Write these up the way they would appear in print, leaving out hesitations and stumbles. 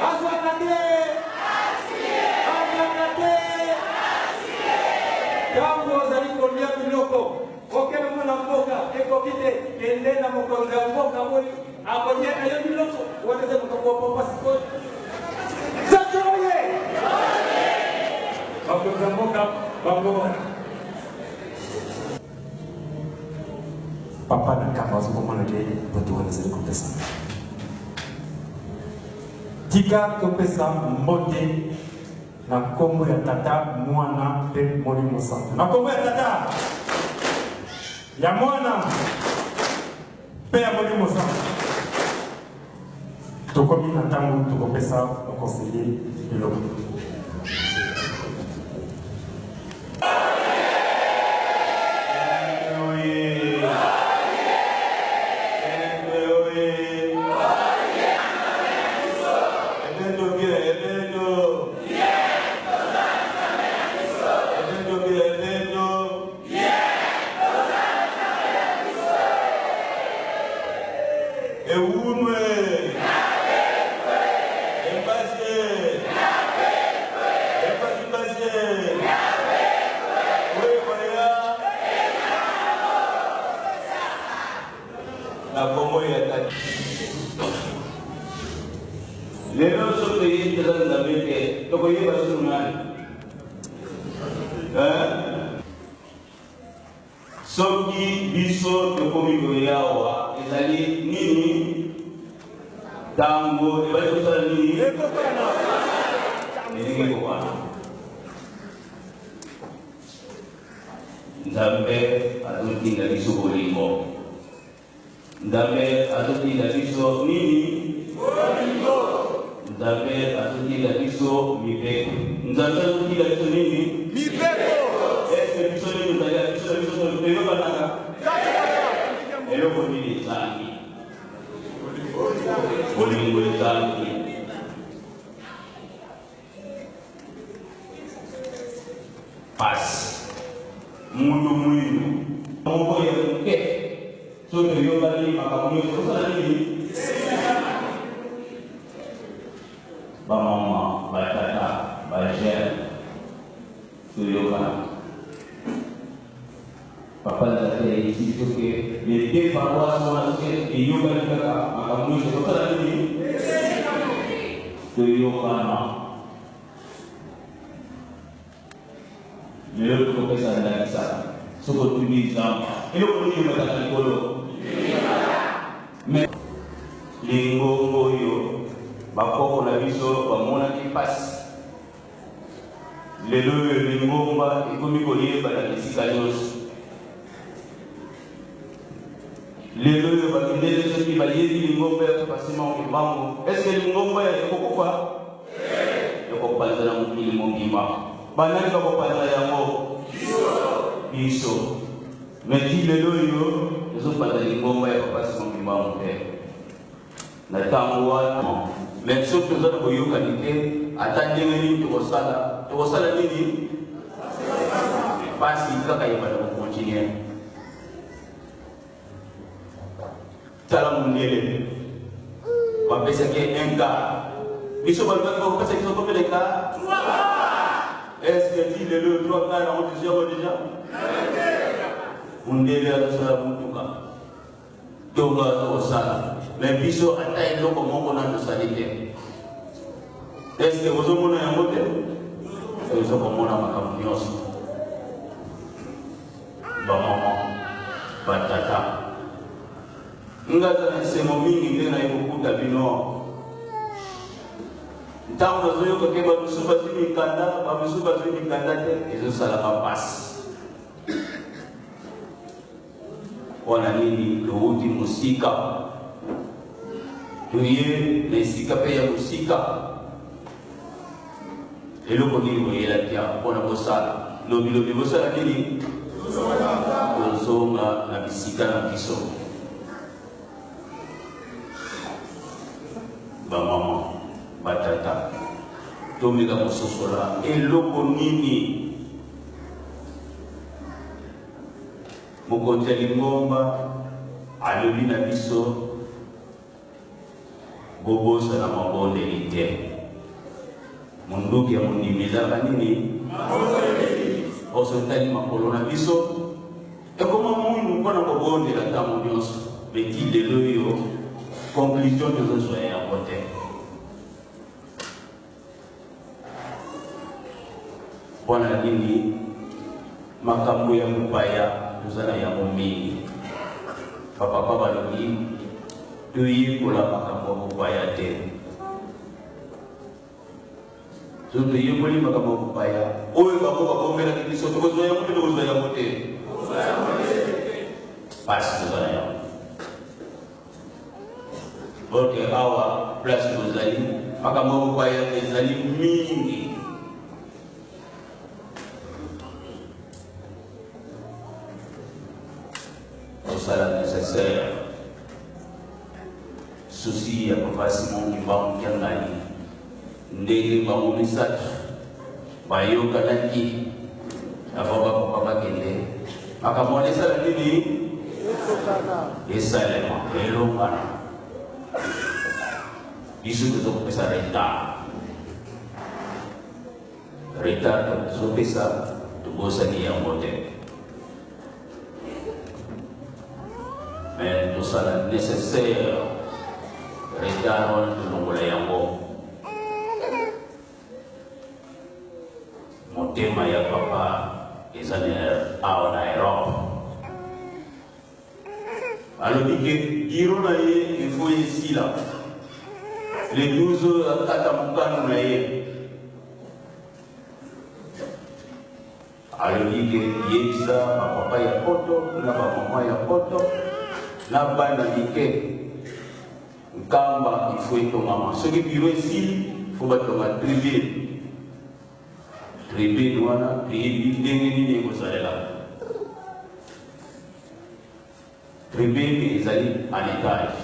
Azwanate. Azwanate. Jambo zali kolia biloko. Okele mwana mboka ekokite endena mokonzi ya mboka boyi akolia na yo biloko waneze mtokopopa sikoni. Zachoye. Bakonzi ya mboka bango. Papa na kama wasimamana ke watu wanazidi kupesa. Tika kupesa mbote na kombo ya tata mwana pe Molimo Santo. Na kombo ya tata ya mwana pe ya Molimo Santo. Tukomi na tangu tukopesa conseiller biloko. Lelo sote yi tela na beke to ko yi basu nani soki biso to komi ko yawa ezali nini tango e basu sala nini ni ko wana Nzambe azotinda biso bolingo Nzambe azotinda biso nini bolingo Nzambe azotinda biso mibeko. Nzambe azotinda biso nini? Mibeko. Est-ce biso nini nzali biso peyo banaka? Eloko nini zangi? Bolingo zangi. Pas. Mundu mwinu. Moko ya mke. So peyo bani makamunyo so nini? Mama, batata, bajel, tuyoka. Papa l'a fait ici que les deux paroisses sont associées et yoga le kaka. Makamu je vois ça ni. Tuyoka na. Le ko pesa na kisa. Soko tumiza. Ilo ko ni mata kolo. Mais lingo yo bakoko na biso bamona kipasi lelo lingomba ikomi koyeba na bisika nyonso lelo bakendele soki bayebi lingomba ya kopasima okibango eske lingomba ya ekokofa ekopanzana mokili mongima banani bakopanza yango biso meti lelo yo ezopanza lingomba ya kopasima okibango te na tango wana mais sauf que nous avons eu qualité attendez nini tokosala nini pasi kaka yebala kocontinue tala mundele bapesaki un gars biso balobaki bakopesaki biso combien de gars est-ce que ti lelo 3 gars nango déjà mundele azosala mutuka tongo azokosala mais biso ata eloko moko na tosali te est-ce que ozomona yango te ozokomona makambo nyonso bamama batata ngaza na esengo mingi nde naye kokuta bino ntango nazoyoka ke bamisu bazwi mikanda bamisu bazwi mikanda te ezosalaka mpasi wana nini touti mosika toye na esika mpe ya mosika eloko nini boyelaki mpona kosala lobilobi bosala nini kozonga na bisika na biso bamama batata tomeka kososola eloko nini mokonzi ya lingomba alobi na biso bobosa na mabonde ite munduki ya mundimiza kanini osentani makolo na biso ekoma mundu mpona kobonde la ntango nyonso beti lelo yo conclusion tozozwa yango te mpona nini makambo ya mopaya tozala yango mingi bapapa balobi toyekola makambo ya mopaya te so toyekoli makambo ya mopaya oyo bango babomelaki biso tokozwa yango te tokozwa yango te pasi tozala yango boke awa place tozali makambo ya mopaya ezali mingi tosala nécessaire souci ya kopasi mongi bamukiangai ndenge bango misato bayokanaki avo bakoka bakende makambo esala nini esalema elongana biso tozokopesa retard tozopesa tobosani yango te mais tosala nécessaire retard wana tolongola yango motema ya papa ezali awa na Europe alobi ke giro na ye ifo esila le 12 akata mokano na ye alobi ke yebisa bapapa ya poto na bamama ya poto na bana mike nkamba ifo etongama soki biro esili fo batonga tribune wana toyebi ndenge nini ekosalela tribune ezali en étage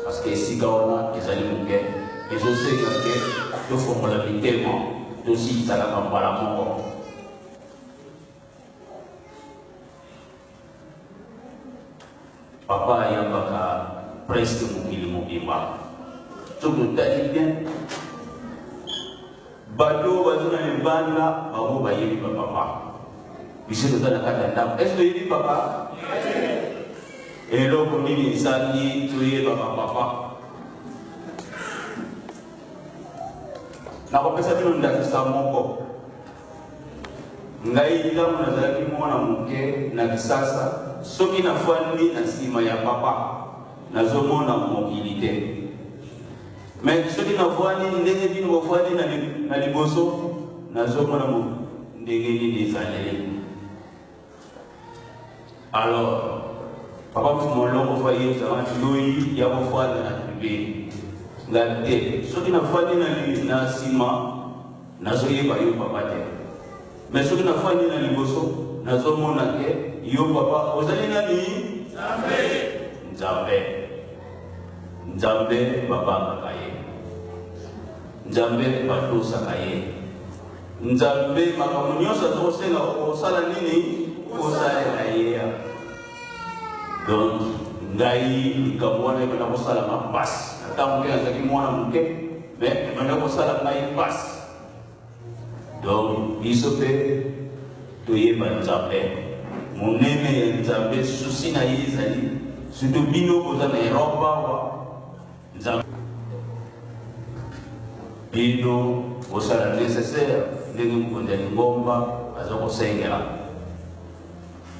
parce que esika wana ezali moke ezosenga te tofongola mitema tosikisalaka mbala moko papa ayambaka presque mokili mobimba soki totali bien bato bazona libanda bango bayebi bapapa biso toza na kati ya ndako est-ce toyebi papa eloko nini esali toyeba bapapa nakopesa bino ndakisa moko ngai ntango nazalaki mwana moke na kisasa soki nafandi na nsima ya papa nazomona mokili te mais soki nafandi ndenge bino bofandi na liboso nazomona ndenge nini ezaleli alors papa molongo fa yebisaka loi ya kofanda na tribune nga te soki nafandi na nsima nazoyeba yo papa te mais soki nafandi na liboso nazomona ke yo papa ozali nani nzambe babangaka ye nzambe batosaka ye nzambe makambo nyonso azokosenga osala nini osalela ye donc ngai likambo wana ebanda kosalanga mpasi ntango mpe azalaki mwana moke mais ebanda kosala ngai mpasi donc biso mpe toyeba nzambe monene ya nzambe susi na ye ezali surtout bino koza na Europe awa nzambe bino osala nécessaire ndenge mokonzi ya lingomba aza kosengela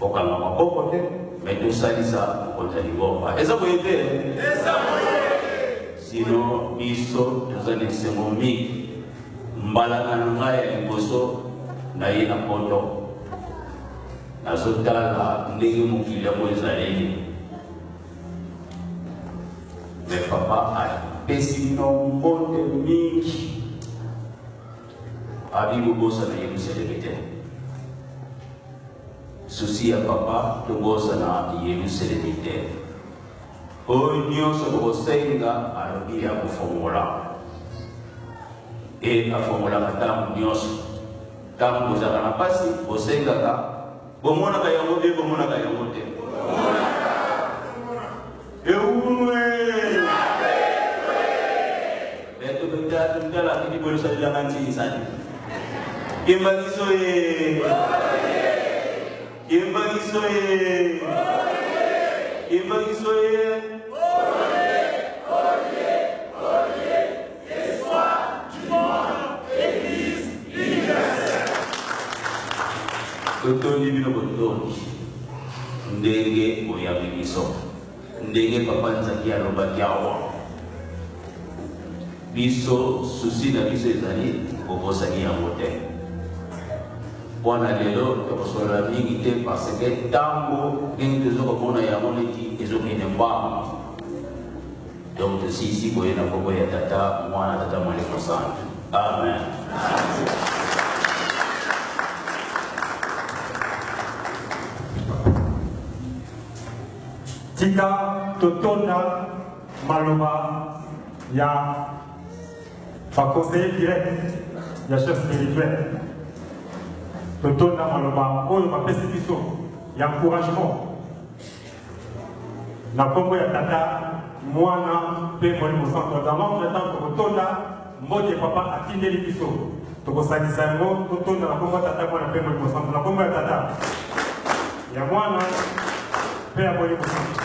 okanga maboko te mais tosalisa mokonzi ya lingomba eza boye te sino biso toza na esengo mingi mbalanga na ngai ya liboso na ye na poto nazotala ndenge mokili yango ezaleli mais papa apesi bino mbote mingi abi bobosana Yerusalemi te susi ya papa tobosana Yerusalemi te oyo nyonso tokosenga alobi ya kofongola e afongolaka ntango nyonso ntango bozalaka na mpasi bosengaka bomonaka yango te bomonaka yango te eunwe tumjala kini boleh saja jangan sini saja. Imbagisoe. Totoni bino botoni ndenge oyamikiso ndenge papa nzaki aloba kiawa biso susi na biso ezali kobosani yango te wana lelo tokosola mingi te parce que ntango ndenge tozokomona yango neti ezokende mbama donc tosisi boye na kombo ya tata mwana tata Molimo Santu. Amen. Tika totonda maloba ya conseiller direct ya chef spirituel. Totonda maloba oyo bapesi biso ya encouragement na kombo ya tata mwana pe Molimo Santu. Dans le temps totonda mbote papa atindeli biso tokosalisa yango totonda na kombo ya tata mwana pe Molimo Santu na kombo ya tata ya mwana pe ya Molimo Santu.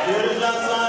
Urgence